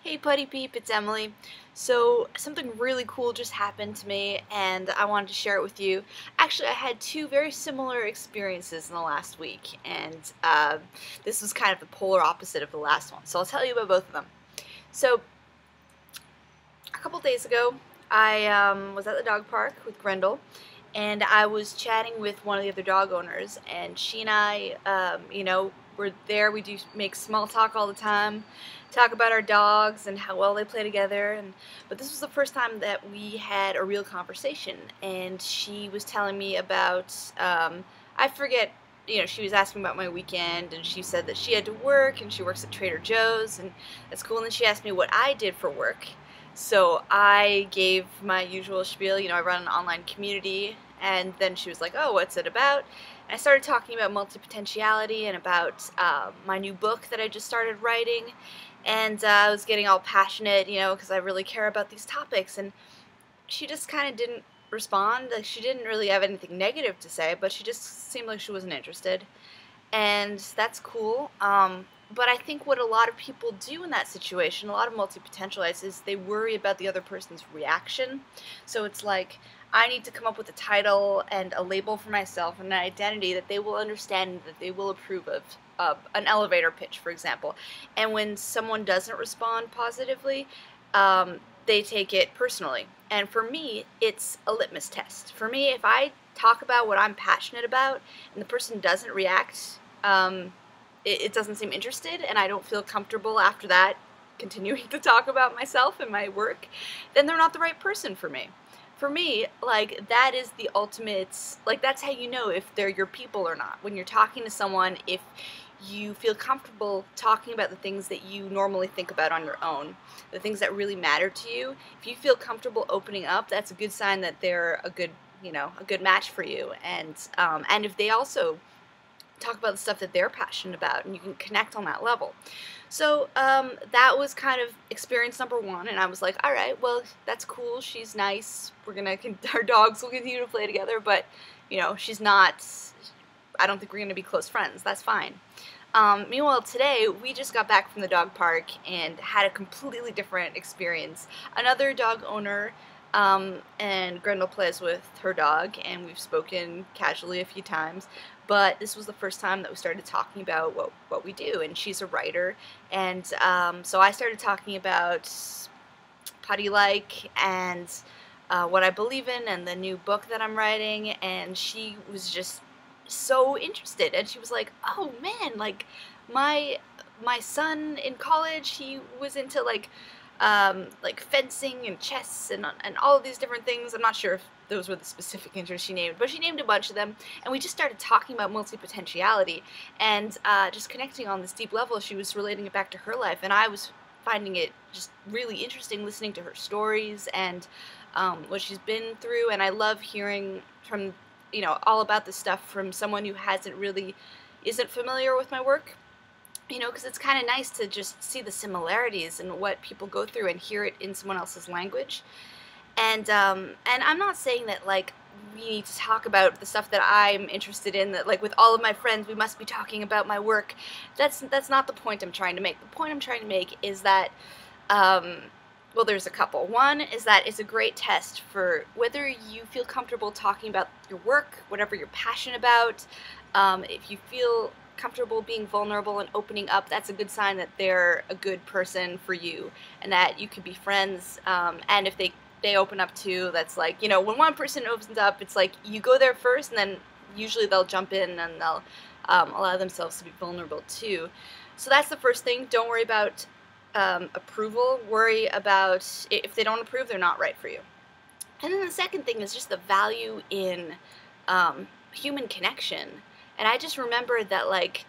Hey Putty Peep, it's Emily. So something really cool just happened to me and I wanted to share it with you. Actually, I had two very similar experiences in the last week and this was kind of the polar opposite of the last one. So I'll tell you about both of them. So a couple days ago, I was at the dog park with Grendel and I was chatting with one of the other dog owners, and she and I, we're there. We do make small talk all the time, talk about our dogs and how well they play together. But this was the first time that we had a real conversation, and she was telling me about, I forget. She was asking about my weekend, and she said that she had to work, and she works at Trader Joe's, and that's cool. And then she asked me what I did for work. So I gave my usual spiel, I run an online community, and then she was like, oh, what's it about? And I started talking about multipotentiality and about my new book that I just started writing, and I was getting all passionate, because I really care about these topics, and she just kind of didn't respond. Like, she didn't really have anything negative to say, but she just seemed like she wasn't interested, and that's cool. But I think what a lot of people do in that situation, a lot of multi-potentialites, is they worry about the other person's reaction. So it's like, I need to come up with a title and a label for myself and an identity that they will understand and that they will approve of. An elevator pitch, for example. And when someone doesn't respond positively, they take it personally. And for me, it's a litmus test. For me, if I talk about what I'm passionate about and the person doesn't react, it doesn't seem interested, and I don't feel comfortable after that continuing to talk about myself and my work, then they're not the right person for me. For me, like, that is the ultimate, like, that's how you know if they're your people or not. When you're talking to someone, if you feel comfortable talking about the things that you normally think about on your own, the things that really matter to you, if you feel comfortable opening up, that's a good sign that they're a good, a good match for you. And if they also talk about the stuff that they're passionate about, and you can connect on that level. So that was kind of experience number one, and I was like, all right, well, that's cool. She's nice. Our dogs will continue to play together, but she's not. I don't think we're gonna be close friends. That's fine. Meanwhile, today we just got back from the dog park and had a completely different experience. Another dog owner. And Grendel plays with her dog, and we've spoken casually a few times, but this was the first time that we started talking about what we do, and she's a writer, and so I started talking about Puttylike and what I believe in and the new book that I'm writing, and she was just so interested, and she was like, oh man, like my son in college, he was into like fencing and chess and all of these different things. I'm not sure if those were the specific interests she named, but she named a bunch of them, and we just started talking about multipotentiality and just connecting on this deep level. She was relating it back to her life, and I was finding it just really interesting listening to her stories and what she's been through, and I love hearing from, all about this stuff from someone who isn't familiar with my work. Because it's kind of nice to just see the similarities in what people go through and hear it in someone else's language. And I'm not saying that, like, we need to talk about the stuff that I'm interested in, that, like, with all of my friends we must be talking about my work. That's not the point I'm trying to make. The point I'm trying to make is that, well, there's a couple. One is that it's a great test for whether you feel comfortable talking about your work, whatever you're passionate about. If you feel comfortable being vulnerable and opening up, that's a good sign that they're a good person for you and that you could be friends. And if they open up too, that's like, when one person opens up, it's like you go there first, and then usually they'll jump in and they'll allow themselves to be vulnerable too. So that's the first thing. Don't worry about approval. Worry about if they don't approve, they're not right for you. And then the second thing is just the value in human connection. And I just remembered that, like,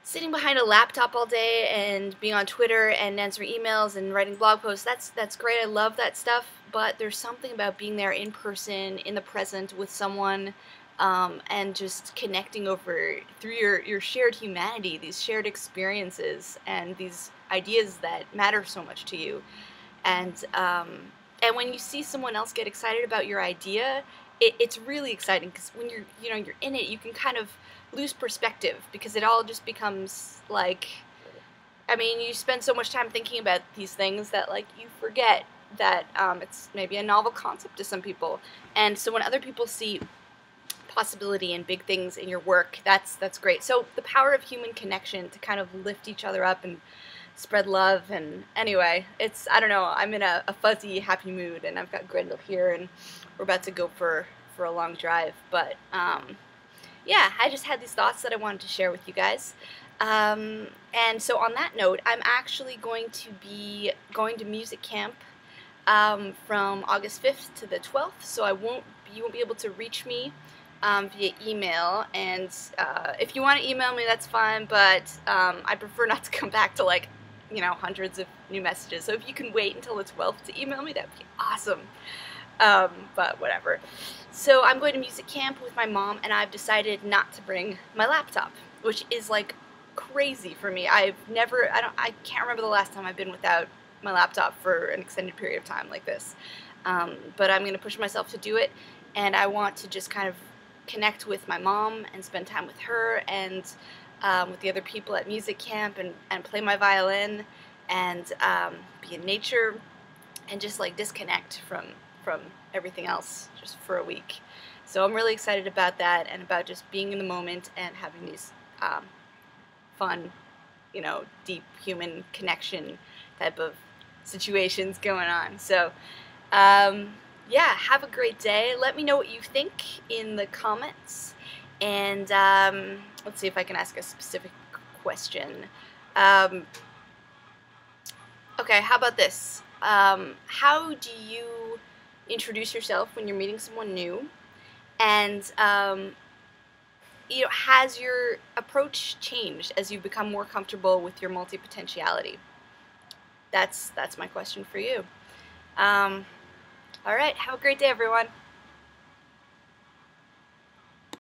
sitting behind a laptop all day and being on Twitter and answering emails and writing blog posts, that's great. I love that stuff. But there's something about being there in person, in the present with someone, and just connecting through your shared humanity, these shared experiences and these ideas that matter so much to you. And when you see someone else get excited about your idea, it's really exciting, because when you're in it, you can kind of lose perspective, because it all just becomes like I mean, you spend so much time thinking about these things that, like, you forget that it's maybe a novel concept to some people. And so when other people see possibility and big things in your work, that's great. So the power of human connection to kind of lift each other up and spread love. And anyway, it's, I don't know, I'm in a fuzzy, happy mood, and I've got Grendel here, and we're about to go for a long drive. But yeah, I just had these thoughts that I wanted to share with you guys. And so on that note, I'm actually going to be going to music camp from August 5th to the 12th, so you won't be able to reach me via email. And if you want to email me, that's fine, but I prefer not to come back to, like, you know, hundreds of new messages. So if you can wait until the 12th to email me, that'd be awesome. But whatever. So I'm going to music camp with my mom, and I've decided not to bring my laptop, which is, like, crazy for me. I can't remember the last time I've been without my laptop for an extended period of time like this. But I'm going to push myself to do it, and I want to just kind of connect with my mom and spend time with her and with the other people at music camp, and play my violin and be in nature and just, like, disconnect from everything else just for a week. So I'm really excited about that, and about just being in the moment and having these fun, you know, deep human connection type of situations going on. So yeah, have a great day. Let me know what you think in the comments, and let's see if I can ask a specific question. Okay, how about this? How do you introduce yourself when you're meeting someone new? And you know, has your approach changed as you become more comfortable with your multipotentiality? That's my question for you. All right, have a great day, everyone.